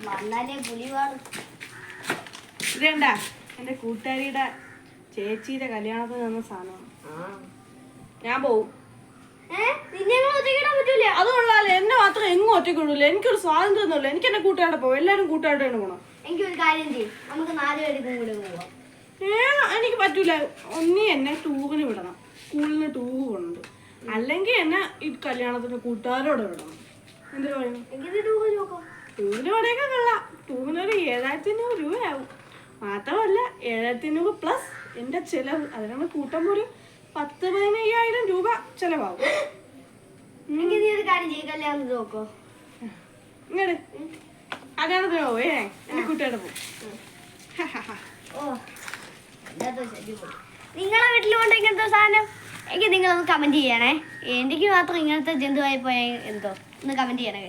വന്നാലേ പുലിവാണ്. ഇതേണ്ട എന്റെ കൂട്ടുകാരിയുടെ ചേച്ചിയുടെ കല്യാണത്തിന് തന്ന സാധനമാണ്. ഞാൻ പോവും. അത് കൊള്ളാലേ, എന്നെ മാത്രം എങ്ങും ഒറ്റയ്ക്ക് വിടൂല. എനിക്കൊരു സ്വാതന്ത്ര്യം ഒന്നുമില്ല. എനിക്ക് എന്റെ കൂട്ടുകാരുടെ പോകും. എല്ലാരും കൂട്ടുകാരുടെ പോകണം. എനിക്കൊരു കാര്യം ചെയ്യും, നമുക്ക് 4 പേർക്കും കൂടെ പോവാം. എനിക്ക് പറ്റൂല. ഒന്നി എന്നെ ടൂറിന് വിടണം, സ്കൂളിന് ടൂർ കൊണ്ട്, അല്ലെങ്കിൽ എന്നെ ഈ കല്യാണത്തിന് കൂട്ടുകാരോടെ വിടണം. എന്തിനു പറയണം? ടൂറിന് വിടയൊക്കെ കൊള്ളാം. ടൂറിനൊരു 7500 രൂപയാവും. മാത്രമല്ല 7500 പ്ലസ് എന്റെ ചെലവ്. അതിനാണ് കൂട്ടുമ്പോൾ ഒരു 10-15,000 രൂപ ചെലവാകും. ഇങ്ങോട്ട് കല്യാണത്തിന് പോവേ, എന്റെ കൂട്ടുകാരുടെ പോകും. നിങ്ങളെ വീട്ടിലുണ്ട് ഇങ്ങനത്തെ സാധനം? എങ്കിൽ നിങ്ങളൊന്ന് കമന്റ് ചെയ്യണേ. എനിക്ക് മാത്രം ഇങ്ങനത്തെ ജന്തുവായി പോയ എന്തോ ഒന്ന് കമന്റ് ചെയ്യണേ.